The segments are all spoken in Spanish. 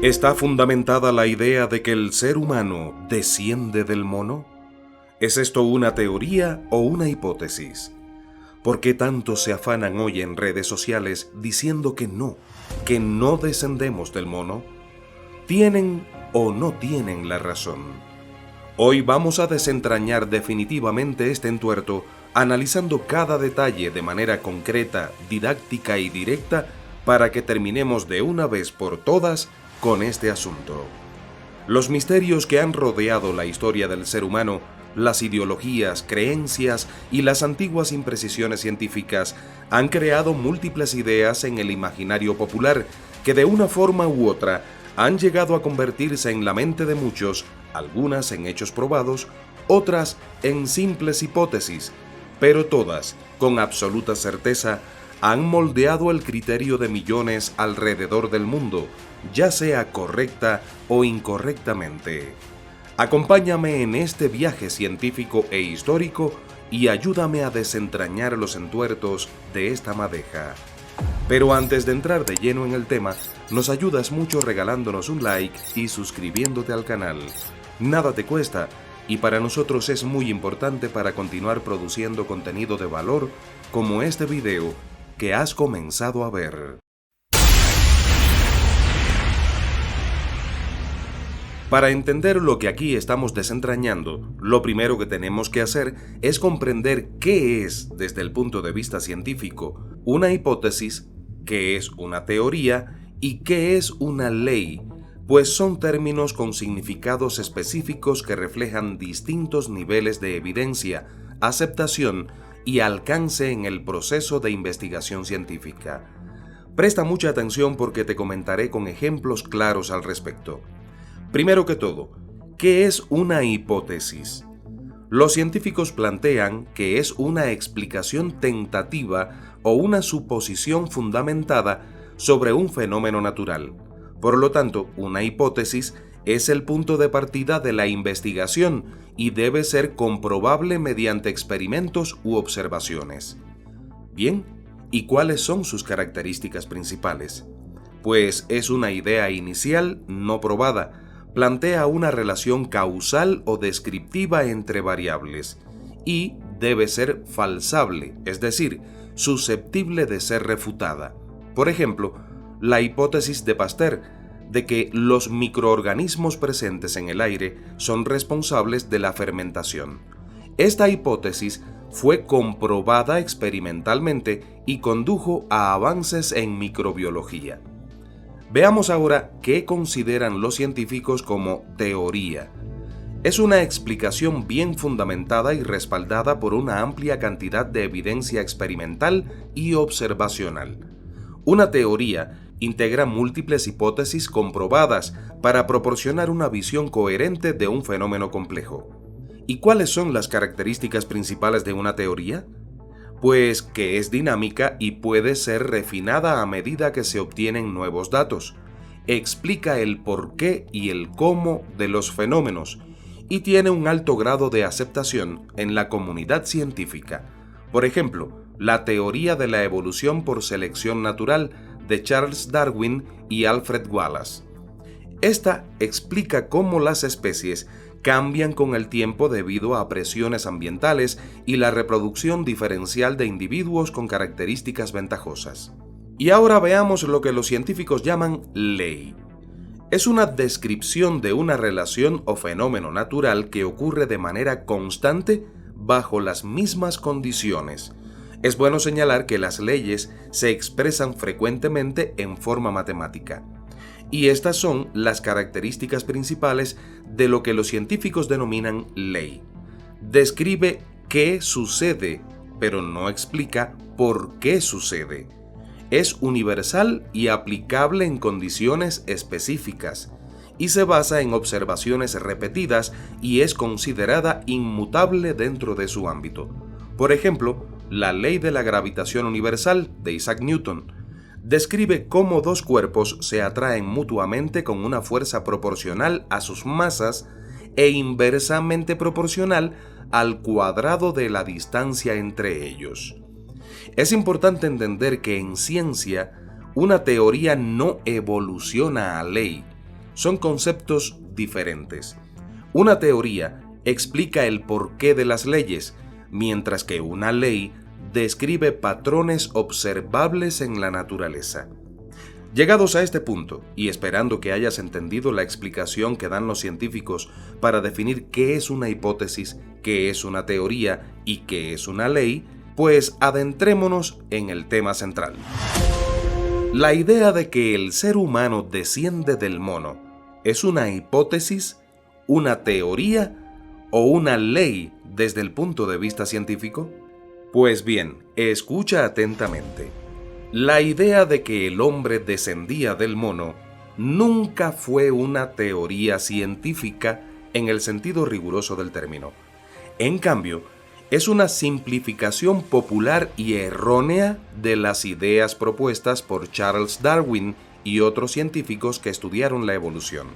¿Está fundamentada la idea de que el ser humano desciende del mono? ¿Es esto una teoría o una hipótesis? ¿Por qué tanto se afanan hoy en redes sociales diciendo que no descendemos del mono? ¿Tienen o no tienen la razón? Hoy vamos a desentrañar definitivamente este entuerto, analizando cada detalle de manera concreta, didáctica y directa para que terminemos de una vez por todas con este asunto. Los misterios que han rodeado la historia del ser humano, las ideologías, creencias y las antiguas imprecisiones científicas han creado múltiples ideas en el imaginario popular que de una forma u otra han llegado a convertirse en la mente de muchos, algunas en hechos probados, otras en simples hipótesis, pero todas, con absoluta certeza, han moldeado el criterio de millones alrededor del mundo, ya sea correcta o incorrectamente. Acompáñame en este viaje científico e histórico y ayúdame a desentrañar los entuertos de esta madeja. Pero antes de entrar de lleno en el tema, nos ayudas mucho regalándonos un like y suscribiéndote al canal. Nada te cuesta y para nosotros es muy importante para continuar produciendo contenido de valor como este video que has comenzado a ver. Para entender lo que aquí estamos desentrañando, lo primero que tenemos que hacer es comprender qué es, desde el punto de vista científico, una hipótesis, qué es una teoría y qué es una ley, pues son términos con significados específicos que reflejan distintos niveles de evidencia, aceptación y alcance en el proceso de investigación científica. Presta mucha atención porque te comentaré con ejemplos claros al respecto. Primero que todo, ¿qué es una hipótesis? Los científicos plantean que es una explicación tentativa o una suposición fundamentada sobre un fenómeno natural. Por lo tanto, una hipótesis es el punto de partida de la investigación y debe ser comprobable mediante experimentos u observaciones. Bien, ¿y cuáles son sus características principales? Pues es una idea inicial no probada, plantea una relación causal o descriptiva entre variables y debe ser falsable, es decir, susceptible de ser refutada. Por ejemplo, la hipótesis de Pasteur de que los microorganismos presentes en el aire son responsables de la fermentación. Esta hipótesis fue comprobada experimentalmente y condujo a avances en microbiología. Veamos ahora qué consideran los científicos como teoría. Es una explicación bien fundamentada y respaldada por una amplia cantidad de evidencia experimental y observacional. Una teoría integra múltiples hipótesis comprobadas para proporcionar una visión coherente de un fenómeno complejo. ¿Y cuáles son las características principales de una teoría? Pues que es dinámica y puede ser refinada a medida que se obtienen nuevos datos. Explica el porqué y el cómo de los fenómenos y tiene un alto grado de aceptación en la comunidad científica. Por ejemplo, la teoría de la evolución por selección natural de Charles Darwin y Alfred Wallace. Esta explica cómo las especies cambian con el tiempo debido a presiones ambientales y la reproducción diferencial de individuos con características ventajosas. Y ahora veamos lo que los científicos llaman ley. Es una descripción de una relación o fenómeno natural que ocurre de manera constante bajo las mismas condiciones. Es bueno señalar que las leyes se expresan frecuentemente en forma matemática. Y estas son las características principales de lo que los científicos denominan ley. Describe qué sucede, pero no explica por qué sucede. Es universal y aplicable en condiciones específicas, y se basa en observaciones repetidas y es considerada inmutable dentro de su ámbito. Por ejemplo, la ley de la gravitación universal de Isaac Newton describe cómo dos cuerpos se atraen mutuamente con una fuerza proporcional a sus masas e inversamente proporcional al cuadrado de la distancia entre ellos. Es importante entender que en ciencia, una teoría no evoluciona a ley, son conceptos diferentes. Una teoría explica el porqué de las leyes, mientras que una ley describe patrones observables en la naturaleza. Llegados a este punto, y esperando que hayas entendido la explicación que dan los científicos para definir qué es una hipótesis, qué es una teoría y qué es una ley, pues adentrémonos en el tema central. La idea de que el ser humano desciende del mono es una hipótesis, una teoría o una ley desde el punto de vista científico. Pues bien, escucha atentamente. La idea de que el hombre descendía del mono nunca fue una teoría científica en el sentido riguroso del término. En cambio, es una simplificación popular y errónea de las ideas propuestas por Charles Darwin y otros científicos que estudiaron la evolución.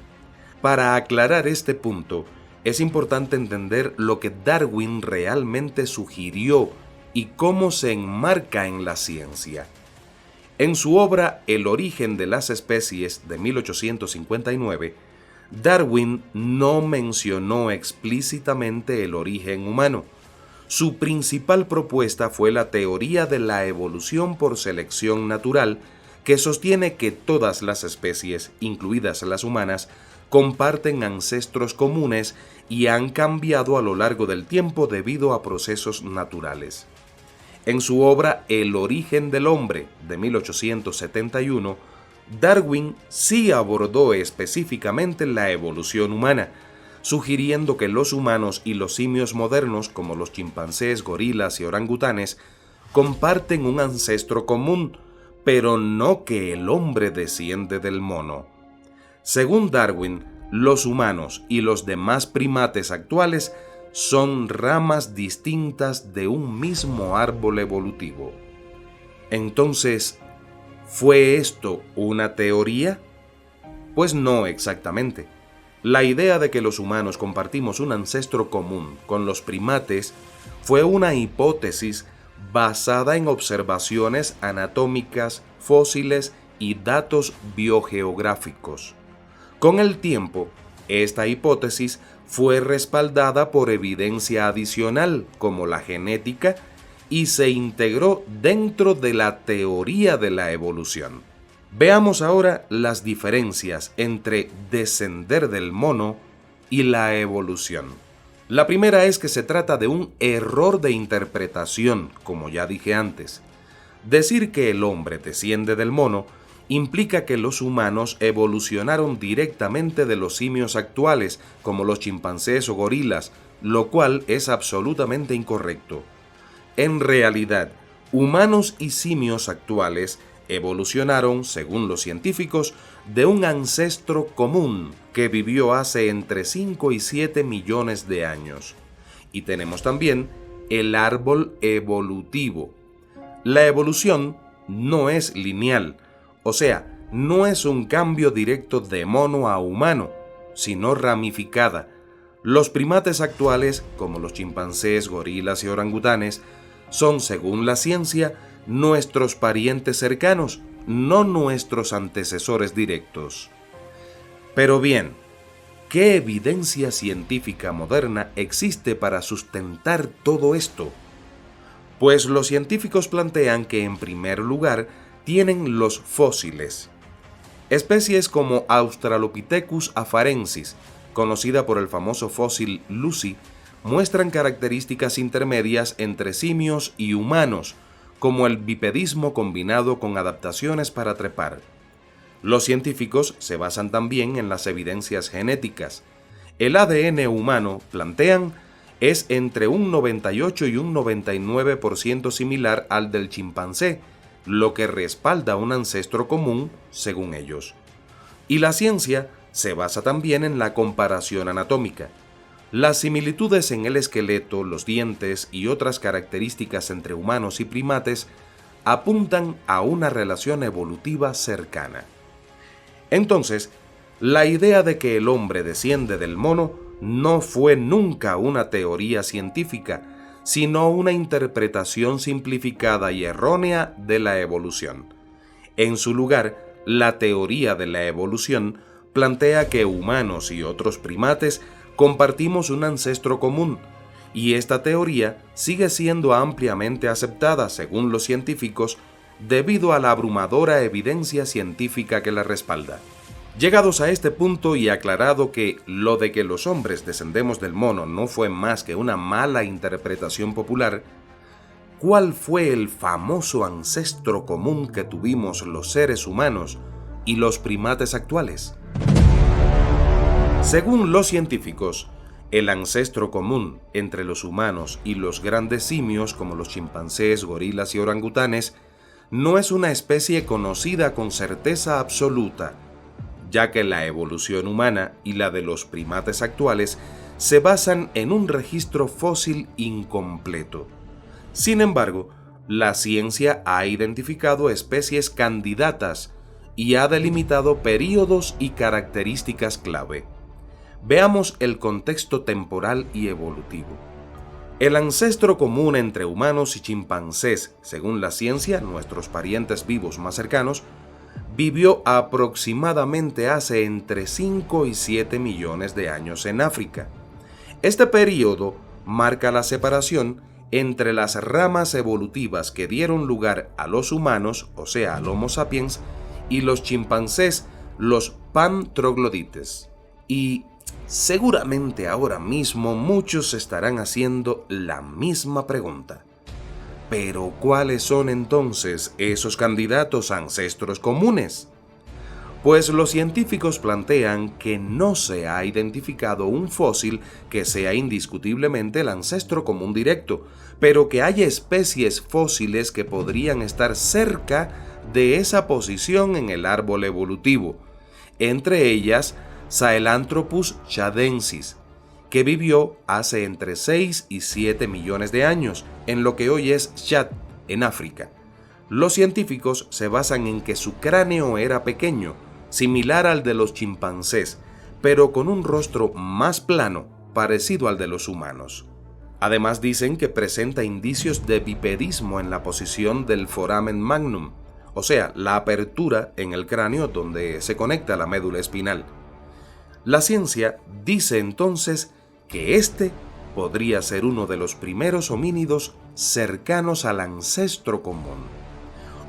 Para aclarar este punto, es importante entender lo que Darwin realmente sugirió y cómo se enmarca en la ciencia. En su obra El origen de las especies de 1859, Darwin no mencionó explícitamente el origen humano. Su principal propuesta fue la teoría de la evolución por selección natural, que sostiene que todas las especies, incluidas las humanas, comparten ancestros comunes y han cambiado a lo largo del tiempo debido a procesos naturales. En su obra El origen del hombre, de 1871, Darwin sí abordó específicamente la evolución humana, sugiriendo que los humanos y los simios modernos, como los chimpancés, gorilas y orangutanes, comparten un ancestro común, pero no que el hombre desciende del mono. Según Darwin, los humanos y los demás primates actuales son ramas distintas de un mismo árbol evolutivo. Entonces, ¿fue esto una teoría? Pues no exactamente. La idea de que los humanos compartimos un ancestro común con los primates fue una hipótesis basada en observaciones anatómicas, fósiles y datos biogeográficos. Con el tiempo, esta hipótesis fue respaldada por evidencia adicional como la genética y se integró dentro de la teoría de la evolución. Veamos ahora las diferencias entre descender del mono y la evolución. La primera es que se trata de un error de interpretación, como ya dije antes. Decir que el hombre desciende del mono implica que los humanos evolucionaron directamente de los simios actuales, como los chimpancés o gorilas, lo cual es absolutamente incorrecto. En realidad, humanos y simios actuales evolucionaron, según los científicos, de un ancestro común que vivió hace entre 5 y 7 millones de años. Y tenemos también el árbol evolutivo. La evolución no es lineal, o sea, no es un cambio directo de mono a humano, sino ramificada. Los primates actuales, como los chimpancés, gorilas y orangutanes, son, según la ciencia, nuestros parientes cercanos, no nuestros antecesores directos. Pero bien, ¿qué evidencia científica moderna existe para sustentar todo esto? Pues los científicos plantean que en primer lugar tienen los fósiles. Especies como Australopithecus afarensis, conocida por el famoso fósil Lucy, muestran características intermedias entre simios y humanos, como el bipedismo combinado con adaptaciones para trepar. Los científicos se basan también en las evidencias genéticas. El ADN humano, plantean, es entre un 98 y un 99% similar al del chimpancé, lo que respalda un ancestro común, según ellos. Y la ciencia se basa también en la comparación anatómica. Las similitudes en el esqueleto, los dientes y otras características entre humanos y primates apuntan a una relación evolutiva cercana. Entonces, la idea de que el hombre desciende del mono no fue nunca una teoría científica, sino una interpretación simplificada y errónea de la evolución. En su lugar, la teoría de la evolución plantea que humanos y otros primates compartimos un ancestro común, y esta teoría sigue siendo ampliamente aceptada según los científicos debido a la abrumadora evidencia científica que la respalda. Llegados a este punto y aclarado que lo de que los hombres descendemos del mono no fue más que una mala interpretación popular, ¿cuál fue el famoso ancestro común que tuvimos los seres humanos y los primates actuales? Según los científicos, el ancestro común entre los humanos y los grandes simios como los chimpancés, gorilas y orangutanes no es una especie conocida con certeza absoluta, ya que la evolución humana y la de los primates actuales se basan en un registro fósil incompleto. Sin embargo, la ciencia ha identificado especies candidatas y ha delimitado períodos y características clave. Veamos el contexto temporal y evolutivo. El ancestro común entre humanos y chimpancés, según la ciencia, nuestros parientes vivos más cercanos, vivió aproximadamente hace entre 5 y 7 millones de años en África. Este período marca la separación entre las ramas evolutivas que dieron lugar a los humanos, o sea, al Homo sapiens, y los chimpancés, los pantroglodites. Y seguramente ahora mismo muchos estarán haciendo la misma pregunta. Pero, ¿cuáles son entonces esos candidatos ancestros comunes? Pues los científicos plantean que no se ha identificado un fósil que sea indiscutiblemente el ancestro común directo, pero que hay especies fósiles que podrían estar cerca de esa posición en el árbol evolutivo, entre ellas Sahelanthropus chadensis, que vivió hace entre 6 y 7 millones de años, en lo que hoy es Chad, en África. Los científicos se basan en que su cráneo era pequeño, similar al de los chimpancés, pero con un rostro más plano, parecido al de los humanos. Además dicen que presenta indicios de bipedismo en la posición del foramen magnum, o sea, la apertura en el cráneo donde se conecta la médula espinal. La ciencia dice entonces que este podría ser uno de los primeros homínidos cercanos al ancestro común.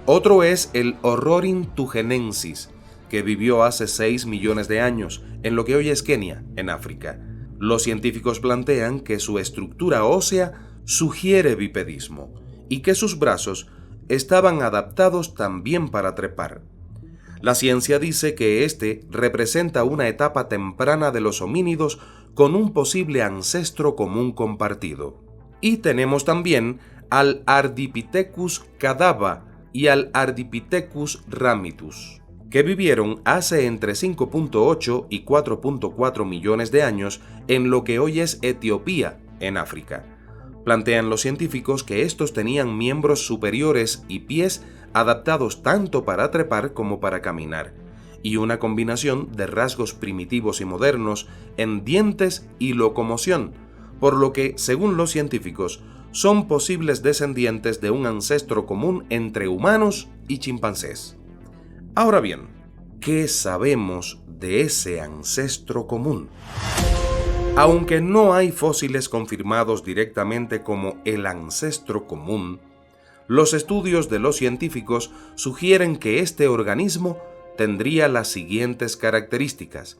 Otro es el Orrorin-tugenensis, que vivió hace 6 millones de años, en lo que hoy es Kenia, en África. Los científicos plantean que su estructura ósea sugiere bipedismo y que sus brazos estaban adaptados también para trepar. La ciencia dice que este representa una etapa temprana de los homínidos con un posible ancestro común compartido. Y tenemos también al Ardipithecus cadava y al Ardipithecus ramitus, que vivieron hace entre 5.8 y 4.4 millones de años en lo que hoy es Etiopía, en África. Plantean los científicos que estos tenían miembros superiores y pies adaptados tanto para trepar como para caminar, y una combinación de rasgos primitivos y modernos en dientes y locomoción, por lo que, según los científicos, son posibles descendientes de un ancestro común entre humanos y chimpancés. Ahora bien, ¿qué sabemos de ese ancestro común? Aunque no hay fósiles confirmados directamente como el ancestro común, los estudios de los científicos sugieren que este organismo tendría las siguientes características.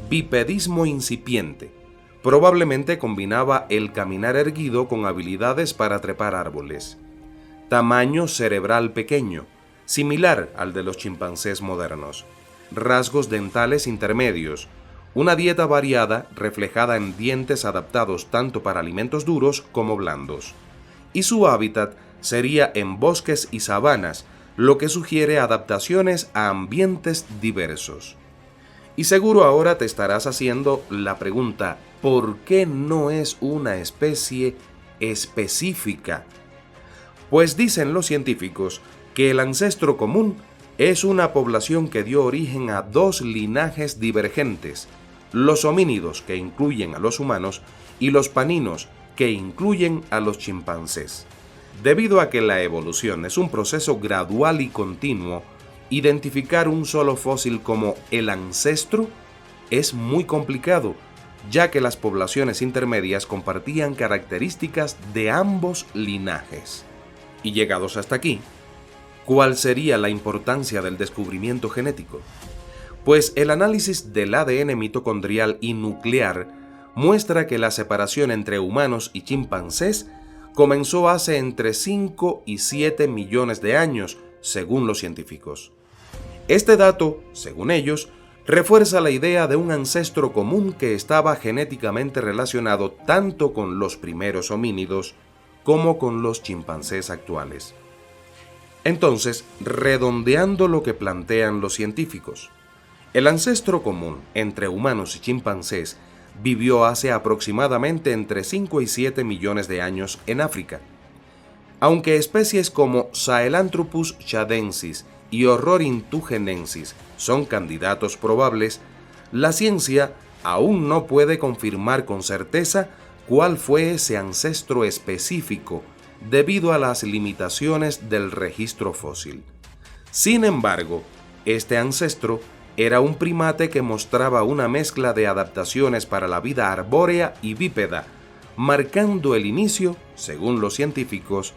Bipedismo incipiente. Probablemente combinaba el caminar erguido con habilidades para trepar árboles. Tamaño cerebral pequeño, similar al de los chimpancés modernos. Rasgos dentales intermedios. Una dieta variada reflejada en dientes adaptados tanto para alimentos duros como blandos. Y su hábitat sería en bosques y sabanas, lo que sugiere adaptaciones a ambientes diversos. Y seguro ahora te estarás haciendo la pregunta, ¿por qué no es una especie específica? Pues dicen los científicos que el ancestro común es una población que dio origen a dos linajes divergentes, los homínidos, que incluyen a los humanos, y los paninos, que incluyen a los chimpancés. Debido a que la evolución es un proceso gradual y continuo, identificar un solo fósil como el ancestro es muy complicado, ya que las poblaciones intermedias compartían características de ambos linajes. Y llegados hasta aquí, ¿cuál sería la importancia del descubrimiento genético? Pues el análisis del ADN mitocondrial y nuclear muestra que la separación entre humanos y chimpancés comenzó hace entre 5 y 7 millones de años, según los científicos. Este dato, según ellos, refuerza la idea de un ancestro común que estaba genéticamente relacionado tanto con los primeros homínidos como con los chimpancés actuales. Entonces, redondeando lo que plantean los científicos, el ancestro común entre humanos y chimpancés vivió hace aproximadamente entre 5 y 7 millones de años en África. Aunque especies como Sahelanthropus chadensis y Orrorin-tugenensis son candidatos probables, la ciencia aún no puede confirmar con certeza cuál fue ese ancestro específico debido a las limitaciones del registro fósil. Sin embargo, este ancestro era un primate que mostraba una mezcla de adaptaciones para la vida arbórea y bípeda, marcando el inicio, según los científicos,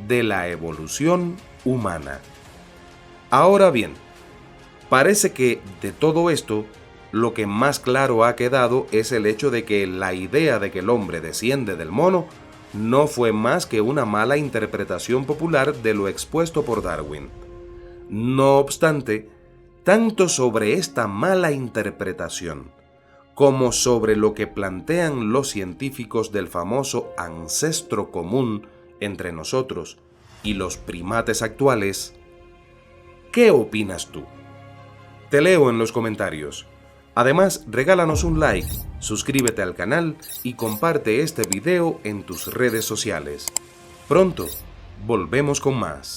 de la evolución humana. Ahora bien, parece que de todo esto, lo que más claro ha quedado es el hecho de que la idea de que el hombre desciende del mono no fue más que una mala interpretación popular de lo expuesto por Darwin. No obstante, tanto sobre esta mala interpretación como sobre lo que plantean los científicos del famoso ancestro común entre nosotros y los primates actuales, ¿qué opinas tú? Te leo en los comentarios. Además, regálanos un like, suscríbete al canal y comparte este video en tus redes sociales. Pronto, volvemos con más.